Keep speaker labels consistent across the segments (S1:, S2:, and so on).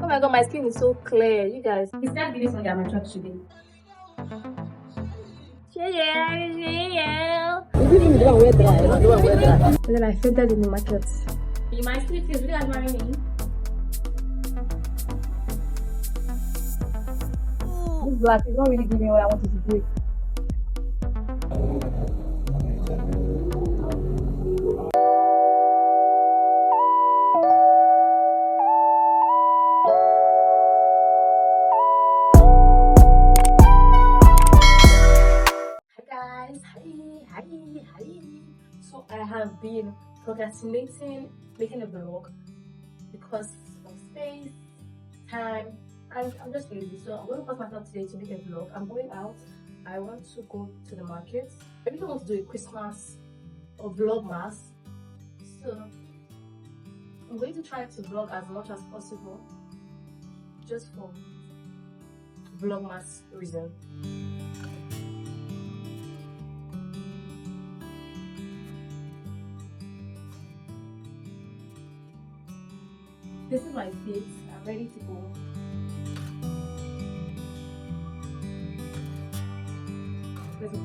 S1: my god, my skin is so clear, you guys. Is that video song I'm attracted today? And then I fainted in the market. You might still feel really admiring me. This black is not really giving me what I wanted to do. Hi. So I have been procrastinating making a vlog because of space, time, and I'm just lazy. So I'm going to force myself today to make a vlog. I'm going out. I want to go to the market. I really want to do a Christmas or VLOGMAS. So I'm going to try to vlog as much as possible just for VLOGMAS reason. This is my fit. I'm ready to go. Let's go.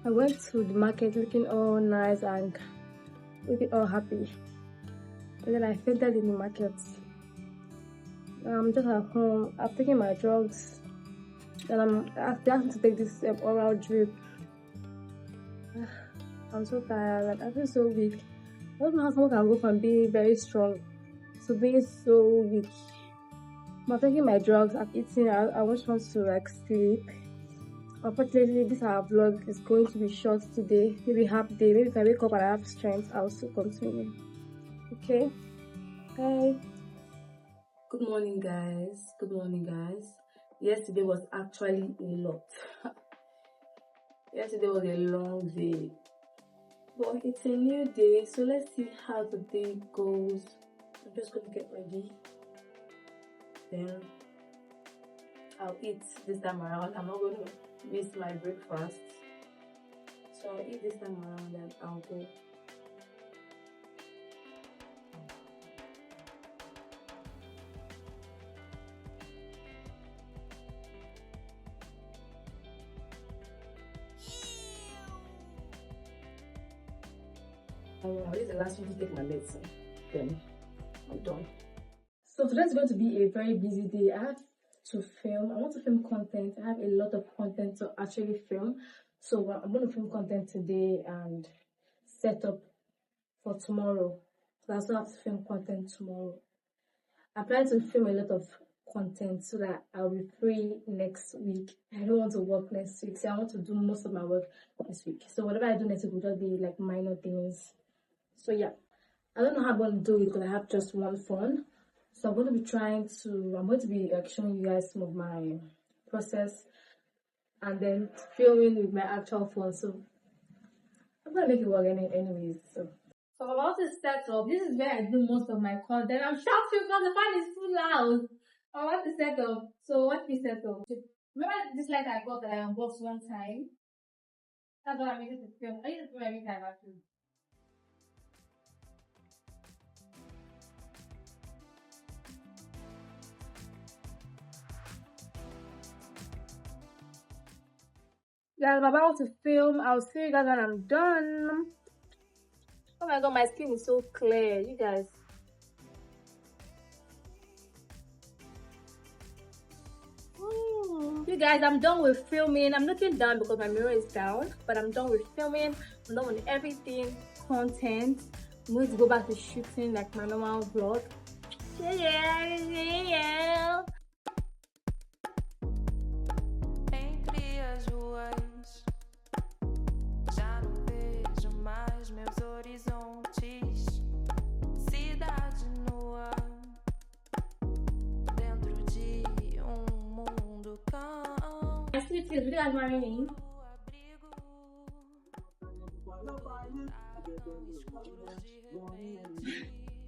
S1: I went to the market looking all nice and looking all happy, and then I fainted in the market. I'm just at home. I've taken my drugs, and they asked me to take this oral drip. I'm so tired. I feel so weak. I don't know how someone can go from being very strong to being so weak. I'm taking my drugs. I've eaten. I just want to like sleep. Unfortunately, this our vlog is going to be short today, maybe half day. Maybe if I wake up and I have strength, I'll still continue. Okay, bye. Good morning, guys. Yesterday was actually a lot. Yesterday was a long day, but it's a new day, so let's see how the day goes. I'm just going to get ready, then I'll eat this time around. I'm not going to miss my breakfast, so I'll eat this time around and I'll go. This is the last one to take my medicine, then I'm done. So today's going to be a very busy day. I have to film. I want to film content. I have a lot of content to actually film, so I'm going to film content today and set up for tomorrow. So I also have to film content tomorrow. I plan to film a lot of content so that I'll be free next week. I don't want to work next week, so I want to do most of my work this week. So whatever I do next week will just be like minor things. So yeah, I don't know how I'm going to do it because I have just one phone. So I'm going to be showing you guys some of my process and then filming with my actual phone. So I'm going to make it work anyways. So I'm about to set up. This is where I do most of my content. I'm shocked because the fan is too loud. I'm about to set up. So what we set up? Remember this light I got that I unboxed one time? That's what I'm using to film. I use it to film every time actually. Guys, I'm about to film. I'll see you guys when I'm done. Oh my god, my skin is so clear, you guys. You guys, I'm done with filming. I'm looking down because my mirror is down, but I'm done with filming. I'm done with everything, content. I'm going to go back to shooting like my normal vlog. Yeah. My sweet kids, would you guys marry me?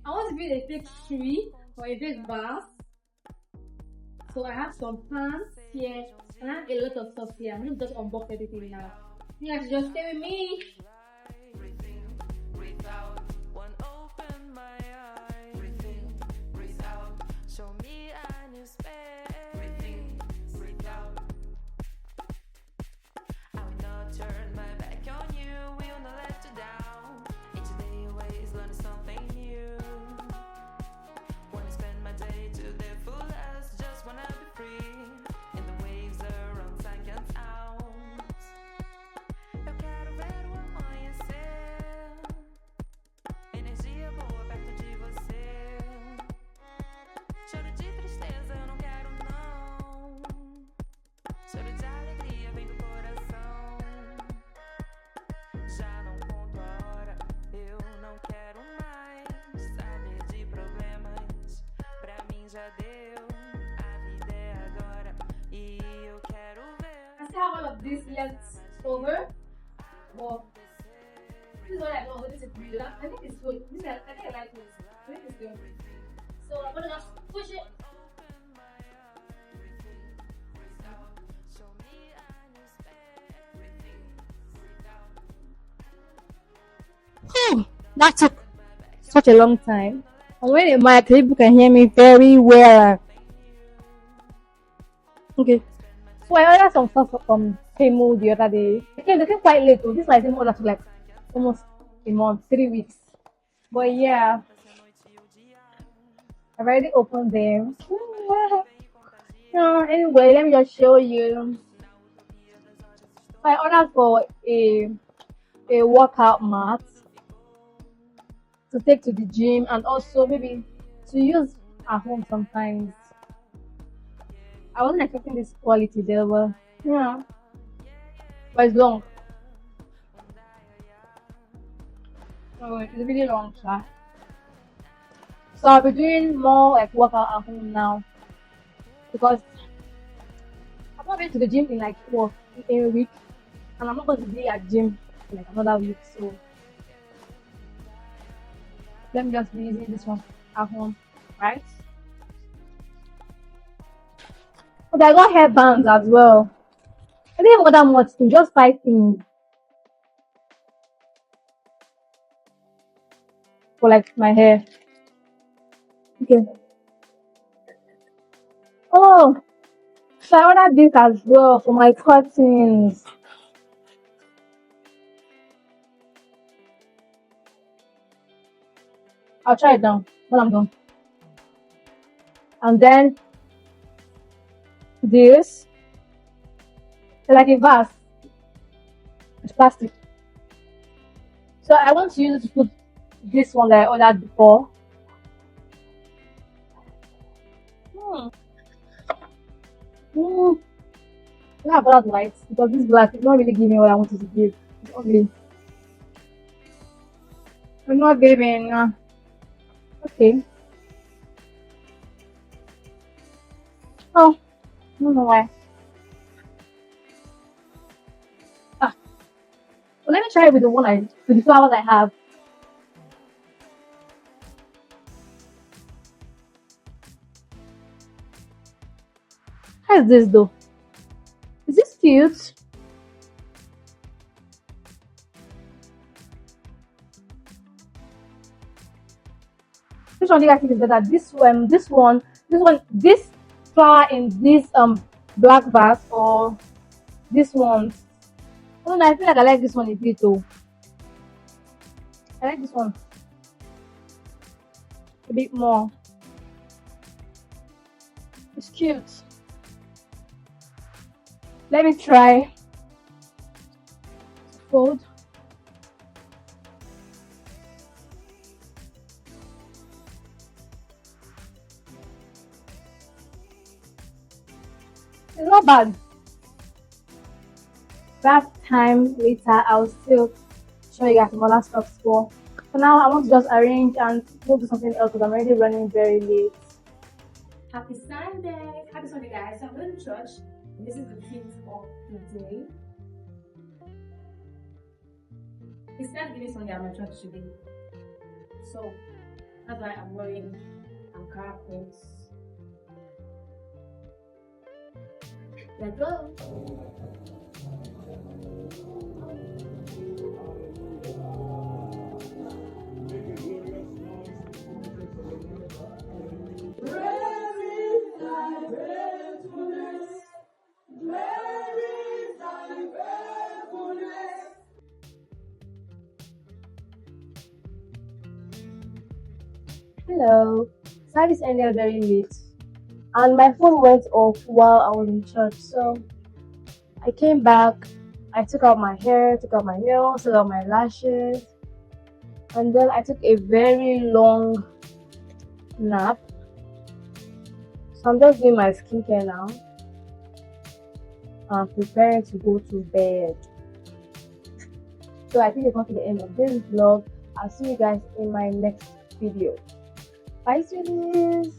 S1: I want to build a big tree or a big vase. So I have some plants here and I have a lot of stuff here. I'm going to just unbox everything now. You guys just stay with me. I still have all of this left over. Well, this is what I know. This is good. I think it's good. I think I like this. I think it's good. So I'm gonna just push it. That took such a long time. And when in my people can hear me very well. Okay. So I ordered some stuff from Temu the other day. They came quite late though. This is like Temu ordered like almost a month, 3 weeks. But yeah, I've already opened them. Anyway, let me just show you. I ordered for a workout mat to take to the gym and also maybe to use at home sometimes. I wasn't expecting this quality there, but yeah, but it's long. So it's really long, sir. So I'll be doing more like workout at home now because I've not been to the gym in like in a week, and I'm not going to be at gym for like another week. So let me just be using this one at home, right? Okay, I got hair bands as well. I didn't order much things, just 5 things for like my hair. Okay. Oh, so I ordered this as well for my curtains. I'll try it now when I'm done. And then this, it's like a vase. It's plastic. So I want to use it to put this one that I ordered before. I have black lights because this black is not really giving me what I wanted to give. It's ugly. I'm not giving. Okay. Oh, I don't know why. Well, let me try it with with the flowers I have. How is this though? Is this cute? Which one do you guys think is better? This flower in this black vase or this one? I don't know, I feel like I like this one a bit though. I like this one a bit more. It's cute. Let me try to fold. It's not bad. That time later, I'll still show you guys some other stuff for. For now, I want to just arrange and go do something else because I'm already running very late. Happy Sunday! Happy Sunday, guys. So I'm going to church. This is the fit of the day. It's not giving something I'm trying to do. So that's why I'm wearing Ankara clothes. Let's go. Hello. Service ended very late, and my phone went off while I was in church. So I came back. I took out my hair, took out my nails, took out my lashes, and then I took a very long nap. So I'm just doing my skincare now. I'm preparing to go to bed. So I think we've come to the end of this vlog. I'll see you guys in my next video. Bye, sweeties.